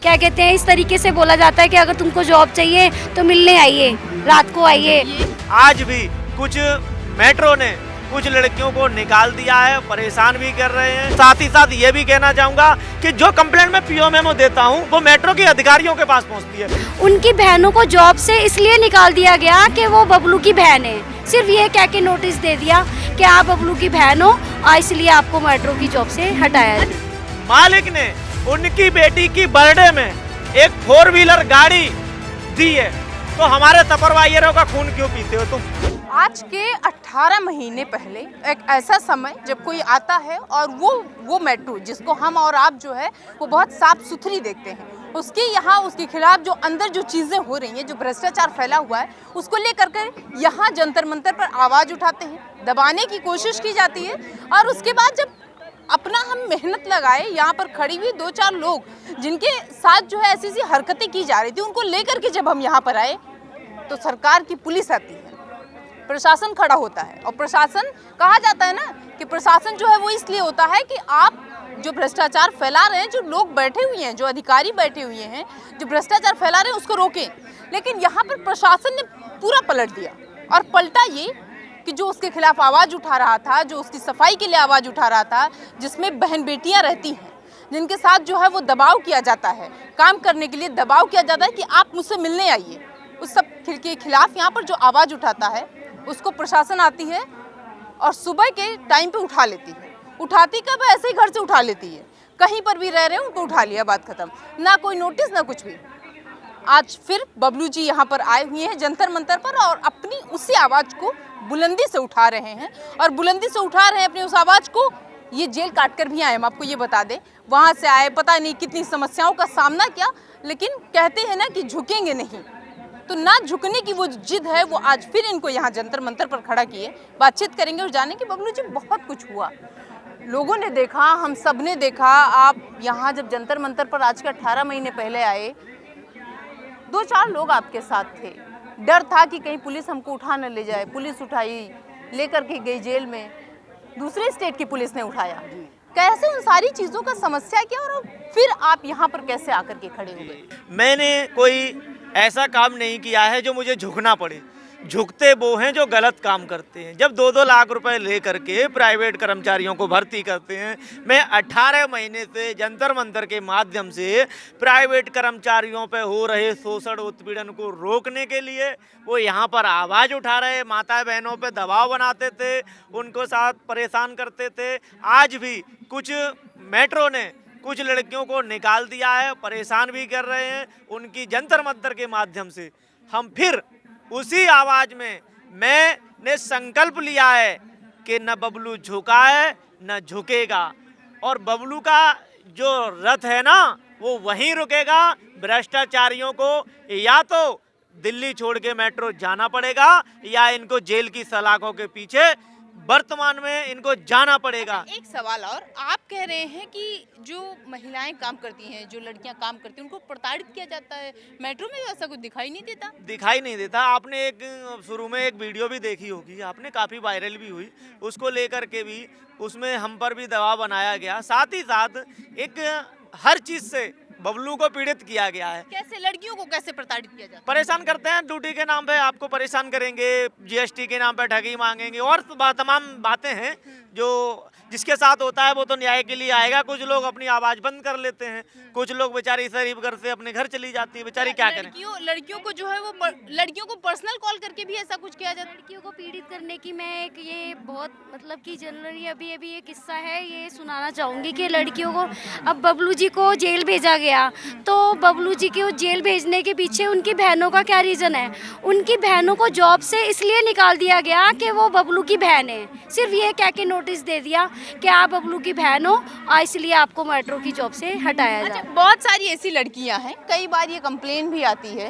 क्या कहते हैं, इस तरीके से बोला जाता है कि अगर तुमको जॉब चाहिए तो मिलने आइए, रात को आइए। आज भी कुछ मेट्रो ने कुछ लड़कियों को निकाल दिया है, परेशान भी कर रहे हैं। साथ ही साथ ये भी कहना चाहूंगा कि जो कंप्लेंट मैं पीओ मेमो देता हूँ वो मेट्रो के अधिकारियों के पास पहुँचती है। उनकी बहनों को जॉब से इसलिए निकाल दिया गया कि वो बबलू की बहन है। सिर्फ ये कह के नोटिस दे दिया कि आप बबलू की बहन हो और इसलिए आपको मेट्रो की जॉब से हटाया। मालिक ने उनकी बेटी की बर्थडे में एक 4 व्हीलर गाड़ी दी है, तो हमारे तपरवाइयरों का खून क्यों पीते हो तुम? आज के 18 महीने पहले एक ऐसा समय जब कोई आता है और वो मेट्रो जिसको हम और आप जो है वो बहुत साफ सुथरी देखते हैं, उसके यहाँ उसके खिलाफ जो अंदर जो चीज़ें हो रही हैं, जो भ्रष्टाचार फैला हुआ है, उसको लेकर के यहाँ जंतर मंतर पर आवाज़ उठाते हैं, दबाने की कोशिश की जाती है। और उसके बाद जब अपना हम मेहनत लगाए, यहाँ पर खड़ी हुई 2-4 लोग जिनके साथ जो है ऐसी हरकतें की जा रही थी, उनको लेकर के जब हम यहाँ पर आए तो सरकार की पुलिस आती है, प्रशासन खड़ा होता है। और प्रशासन कहा जाता है ना कि प्रशासन जो है वो इसलिए होता है कि आप जो भ्रष्टाचार फैला रहे हैं, जो लोग बैठे हुए हैं, जो अधिकारी बैठे हुए हैं, जो भ्रष्टाचार फैला रहे हैं, उसको रोकें। लेकिन यहाँ पर प्रशासन ने पूरा पलट दिया और पलटा ये कि जो उसके खिलाफ आवाज़ उठा रहा था, जो उसकी सफाई के लिए आवाज़ उठा रहा था, जिसमें बहन बेटियाँ रहती हैं, जिनके साथ जो है वो दबाव किया जाता है, काम करने के लिए दबाव किया जाता है कि आप मुझसे मिलने आइए, उस सब के खिलाफ यहाँ पर जो आवाज़ उठाता है उसको प्रशासन आती है और सुबह के टाइम पे उठा लेती है। उठाती कब? ऐसे ही घर से उठा लेती है, कहीं पर भी रह रहे हैं उनको उठा लिया, बात खत्म, ना कोई नोटिस ना कुछ भी। आज फिर बबलू जी यहाँ पर आए हुए हैं जंतर मंतर पर और अपनी उसी आवाज़ को बुलंदी से उठा रहे हैं और बुलंदी से उठा रहे हैं अपनी उस आवाज़ को। ये जेल काट कर भी आए, हम आपको ये बता दें, वहाँ से आए, पता नहीं कितनी समस्याओं का सामना किया, लेकिन कहते हैं ना कि झुकेंगे नहीं, तो ना झुकने की वो जिद है, वो आज फिर इनको यहाँ जंतर मंतर पर खड़ा किए। बातचीत करेंगे और जाने कि बबलू जी बहुत कुछ हुआ, लोगों ने देखा, हम सब ने देखा। आप यहाँ जब जंतर मंतर पर आज के 18 महीने पहले आए, 2-4 लोग आपके साथ थे, डर था कि कहीं पुलिस हमको उठा न ले जाए। पुलिस उठाई, लेकर के गई जेल में, दूसरे स्टेट की पुलिस ने उठाया। कैसे उन सारी चीज़ों का समस्या क्या और फिर आप यहाँ पर कैसे आकर के खड़े हो गए? मैंने कोई ऐसा काम नहीं किया है जो मुझे झुकना पड़े। झुकते वो हैं जो गलत काम करते हैं। जब 2-2 लाख रुपए ले करके प्राइवेट कर्मचारियों को भर्ती करते हैं, मैं 18 महीने से जंतर मंतर के माध्यम से प्राइवेट कर्मचारियों पे हो रहे शोषण उत्पीड़न को रोकने के लिए वो यहाँ पर आवाज़ उठा रहे, माता बहनों पे दबाव बनाते थे, उनको साथ परेशान करते थे। आज भी कुछ मेट्रो ने कुछ लड़कियों को निकाल दिया है, परेशान भी कर रहे हैं। उनकी जंतर मंतर के माध्यम से हम फिर उसी आवाज़ में मैंने संकल्प लिया है कि न बबलू झुका है न झुकेगा, और बबलू का जो रथ है ना वो वहीं रुकेगा। भ्रष्टाचारियों को या तो दिल्ली छोड़ के मेट्रो जाना पड़ेगा या इनको जेल की सलाखों के पीछे वर्तमान में इनको जाना पड़ेगा। एक सवाल और, आप कह रहे हैं कि जो महिलाएं काम करती हैं, जो लड़कियां काम करती हैं, उनको प्रताड़ित किया जाता है। मेट्रो में ऐसा कुछ दिखाई नहीं देता? दिखाई नहीं देता। आपने एक शुरू में एक वीडियो भी देखी होगी, आपने, काफ़ी वायरल भी हुई, उसको लेकर के भी उसमें हम पर भी दबाव बनाया गया। साथ ही साथ एक हर चीज़ से बबलू को पीड़ित किया गया है। कैसे लड़कियों को कैसे प्रताड़ित किया जाता है? परेशान करते हैं, ड्यूटी के नाम पे आपको परेशान करेंगे, जीएसटी के नाम पे ठगी मांगेंगे और तमाम बातें हैं जो जिसके साथ होता है वो तो न्याय के लिए आएगा। कुछ लोग अपनी आवाज़ बंद कर लेते हैं, कुछ लोग बेचारी शरीफ घर से अपने घर चली जाती है, बेचारी क्या करें। लड़कियों को जो है वो लड़कियों को पर्सनल कॉल करके भी ऐसा कुछ किया जाता है? लड़कियों को पीड़ित करने की मैं एक ये बहुत मतलब कि जनरली अभी ये किस्सा है, ये सुनाना चाहूँगी कि लड़कियों को अब बबलू जी को जेल भेजा गया, तो बबलू जी को जेल भेजने के पीछे उनकी बहनों का क्या रीज़न है? उनकी बहनों को जॉब से इसलिए निकाल दिया गया कि वो बबलू की बहन है। सिर्फ ये कह के नोटिस दे दिया कि आप बबलू की बहन हो और इसलिए आपको मेट्रो की जॉब से हटाया जाए। बहुत सारी ऐसी लड़कियां हैं, कई बार ये कंप्लेन भी आती है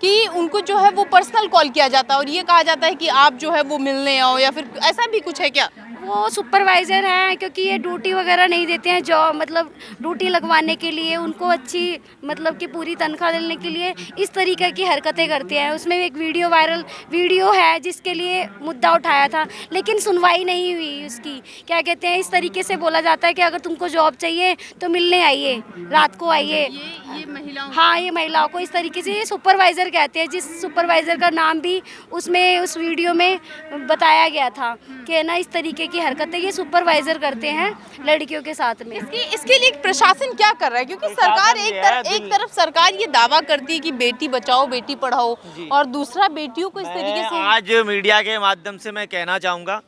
कि उनको जो है वो पर्सनल कॉल किया जाता है और ये कहा जाता है कि आप जो है वो मिलने आओ, या फिर ऐसा भी कुछ है क्या? वो सुपरवाइज़र हैं, क्योंकि ये ड्यूटी वगैरह नहीं देते हैं, जॉब मतलब ड्यूटी लगवाने के लिए उनको अच्छी मतलब कि पूरी तनख्वाह देने के लिए इस तरीके की हरकतें करते हैं। उसमें एक वायरल वीडियो है जिसके लिए मुद्दा उठाया था, लेकिन सुनवाई नहीं हुई उसकी। क्या कहते हैं, इस तरीके से बोला जाता है कि अगर तुमको जॉब चाहिए तो मिलने आइए, रात को आइए। ये महिलाओं हाँ, ये महिलाओं को इस तरीके से ये सुपरवाइज़र कहते हैं, जिस सुपरवाइज़र का नाम भी उसमें उस वीडियो में बताया गया था कि है ना, इस तरीके की हरकतें ये सुपरवाइज़र करते हैं लड़कियों के साथ में। इसके लिए प्रशासन क्या कर रहा है? क्योंकि सरकार एक तरफ सरकार ये दावा करती है कि बेटी बचाओ बेटी पढ़ाओ, और दूसरा बेटियों को इस तरीके से। आज मीडिया के माध्यम से मैं कहना चाहूँगा,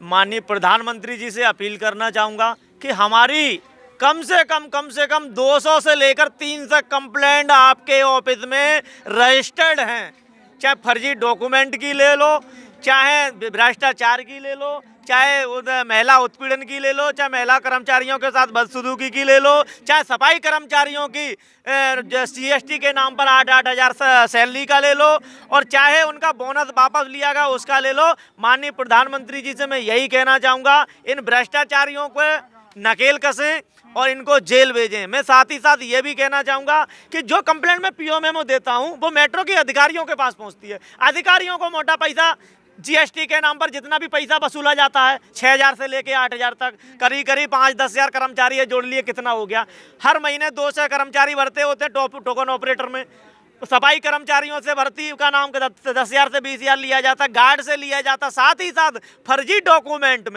माननीय प्रधानमंत्री जी से अपील करना चाहूँगा कि हमारी कम से कम 200 से लेकर 300 कंप्लेंट आपके ऑफिस में रजिस्टर्ड हैं। चाहे फर्जी डॉक्यूमेंट की ले लो, चाहे भ्रष्टाचार की ले लो, चाहे महिला उत्पीड़न की ले लो, चाहे महिला कर्मचारियों के साथ बदसलूकी की ले लो, चाहे सफाई कर्मचारियों की CST के नाम पर 8-8 हज़ार सैलरी का ले लो, और चाहे उनका बोनस वापस लिया गया उसका ले लो। माननीय प्रधानमंत्री जी से मैं यही कहना चाहूँगा, इन भ्रष्टाचारियों को नकेल कसें और इनको जेल भेजें। मैं साथ ही साथ ये भी कहना चाहूँगा कि जो कंप्लेंट मैं PO मेमो देता हूँ वो मेट्रो के अधिकारियों के पास पहुँचती है। अधिकारियों को मोटा पैसा GST के नाम पर जितना भी पैसा वसूला जाता है, 6,000 से लेके 8,000 तक, करीब 5-10 हज़ार कर्मचारी है, जोड़ लिए कितना हो गया। हर महीने 200 कर्मचारी भरते होते हैं टोकन ऑपरेटर में। सफाई कर्मचारियों से भर्ती का नाम 10,000 से 20,000 लिया जाता, गार्ड से लिया जाता। साथ ही साथ फर्जी डॉक्यूमेंट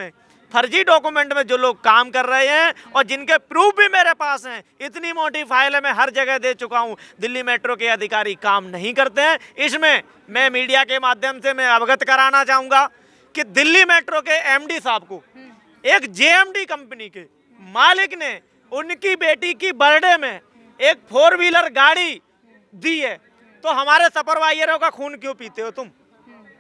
में जो लोग काम कर रहे हैं और जिनके प्रूफ भी मेरे पास हैं, इतनी मोटी फाइल है, मैं हर जगह दे चुका हूं। दिल्ली मेट्रो के अधिकारी काम नहीं करते हैं। इसमें मैं मीडिया के माध्यम से मैं अवगत कराना चाहूँगा कि दिल्ली मेट्रो के MD साहब को एक JMD कंपनी के मालिक ने उनकी बेटी की बर्थडे में एक 4 व्हीलर गाड़ी दी है, तो हमारे सुपरवाइजरों का खून क्यों पीते हो तुम?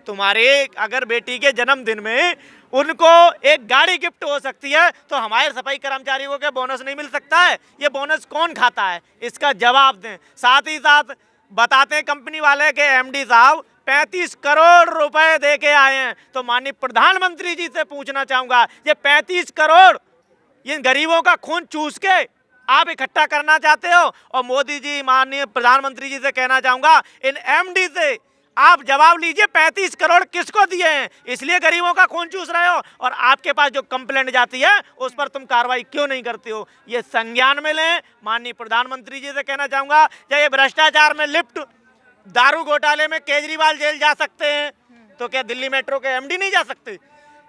तुम्हारे अगर बेटी के जन्मदिन में उनको एक गाड़ी गिफ्ट हो सकती है, तो हमारे सफाई कर्मचारियों को बोनस नहीं मिल सकता है? ये बोनस कौन खाता है, इसका जवाब दें। साथ ही साथ बताते हैं कंपनी वाले के MD साहब 35 करोड़ रुपए दे के आए हैं। तो माननीय प्रधानमंत्री जी से पूछना चाहूँगा, ये 35 करोड़ इन गरीबों का खून चूस के आप इकट्ठा करना चाहते हो? और मोदी जी, माननीय प्रधानमंत्री जी से कहना चाहूँगा, इन MD से आप जवाब लीजिए, 35 करोड़ किसको दिए हैं? इसलिए गरीबों का खून चूस रहे हो, और आपके पास जो कंप्लेंट जाती है उस पर तुम कार्रवाई क्यों नहीं करते हो? ये संज्ञान में लें। माननीय प्रधानमंत्री जी से कहना चाहूँगा, क्या ये भ्रष्टाचार में लिप्त दारू घोटाले में केजरीवाल जेल जा सकते हैं, तो क्या दिल्ली मेट्रो के MD नहीं जा सकते?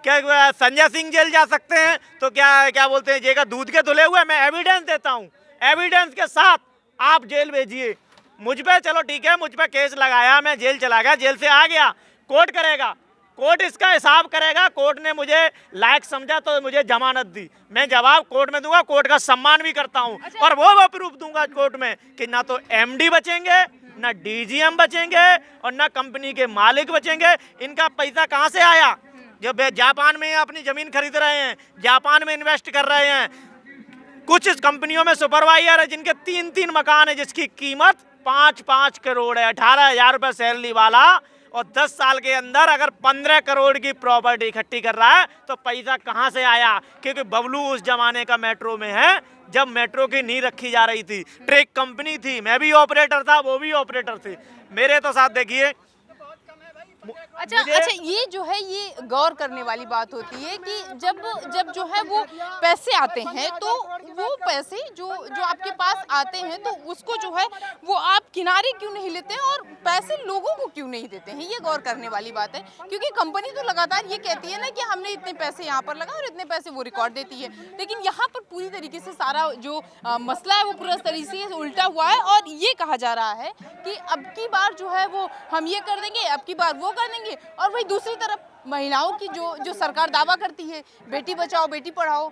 क्या संजय सिंह जेल जा सकते हैं? तो क्या बोलते हैं, जेगा दूध के धुले हुए? मैं एविडेंस देता हूँ, एविडेंस के साथ आप जेल भेजिए। मुझ पे चलो ठीक है, मुझ पे केस लगाया, मैं जेल चला गया, जेल से आ गया, कोर्ट करेगा, कोर्ट इसका हिसाब करेगा। कोर्ट ने मुझे लायक समझा तो मुझे जमानत दी, मैं जवाब कोर्ट में दूंगा, कोर्ट का सम्मान भी करता हूं। और वो प्रूफ दूंगा कोर्ट में कि ना तो MD बचेंगे, ना DGM बचेंगे, और ना कंपनी के मालिक बचेंगे। इनका पैसा कहाँ से आया? जो जापान में अपनी जमीन खरीद रहे हैं, जापान में इन्वेस्ट कर रहे हैं। कुछ कंपनियों में सुपरवाइजर है जिनके 3-3 मकान है, जिसकी कीमत 5-5 करोड़ है, 18,000 रुपये सैलरी वाला, और 10 साल के अंदर अगर 15 करोड़ की प्रॉपर्टी इकट्ठी कर रहा है, तो पैसा कहाँ से आया? क्योंकि बबलू उस जमाने का मेट्रो में है जब मेट्रो की नींव रखी जा रही थी। ट्रैक कंपनी थी, मैं भी ऑपरेटर था, वो भी ऑपरेटर थे। मेरे तो साथ देखिए। अच्छा, ये जो है ये गौर करने वाली बात होती है कि जब जो है वो पैसे आते हैं, तो वो पैसे जो आपके पास आते हैं, तो उसको जो है वो आप किनारे क्यों नहीं लेते हैं और पैसे लोगों को क्यों नहीं देते हैं? ये गौर करने वाली बात है। क्योंकि कंपनी तो लगातार ये कहती है ना कि हमने इतने पैसे यहाँ पर लगा और इतने पैसे वो रिकॉर्ड देती है, लेकिन यहाँ पर पूरी तरीके से सारा जो मसला है वो पूरा तरीके से उल्टा हुआ है। और ये कहा जा रहा है कि अब की बार जो है वो हम ये कर देंगे, अब की बार वो कर देंगे। और वही दूसरी तरफ महिलाओं की जो सरकार दावा करती है, बेटी बचाओ बेटी पढ़ाओ,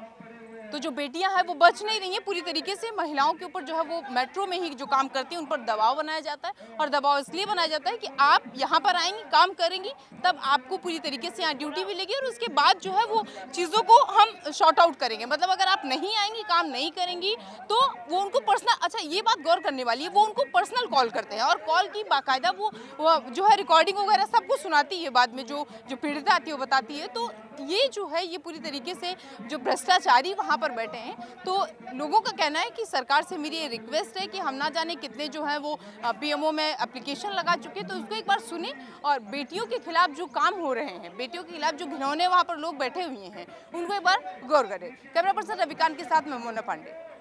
तो जो बेटियां हैं वो बच नहीं रही हैं पूरी तरीके से। महिलाओं के ऊपर जो है वो मेट्रो में ही जो काम करती हैं उन पर दबाव बनाया जाता है, और दबाव इसलिए बनाया जाता है कि आप यहाँ पर आएंगी, काम करेंगी, तब आपको पूरी तरीके से यहाँ ड्यूटी भी लेगी, और उसके बाद जो है वो चीज़ों को हम शॉर्ट आउट करेंगे। मतलब अगर आप नहीं आएंगी, काम नहीं करेंगी, तो वो उनको पर्सनल, अच्छा ये बात गौर करने वाली है, वो उनको पर्सनल कॉल करते हैं, और कॉल की बाकायदा वो जो है रिकॉर्डिंग वगैरह सब कुछ सुनाती है। बाद में जो पीड़िता आती है वो बताती है। तो ये जो है ये पूरी तरीके से जो भ्रष्टाचारी वहाँ पर बैठे हैं, तो लोगों का कहना है कि सरकार से मेरी ये रिक्वेस्ट है कि हम ना जाने कितने जो है वो पीएमओ में एप्लीकेशन लगा चुके हैं, तो उसको एक बार सुने और बेटियों के खिलाफ जो काम हो रहे हैं, बेटियों के खिलाफ जो घिनौने वहाँ पर लोग बैठे हुए हैं, उनको एक बार गौर करें। कैमरा पर्सन रविकांत के साथ मैं मोना पांडे।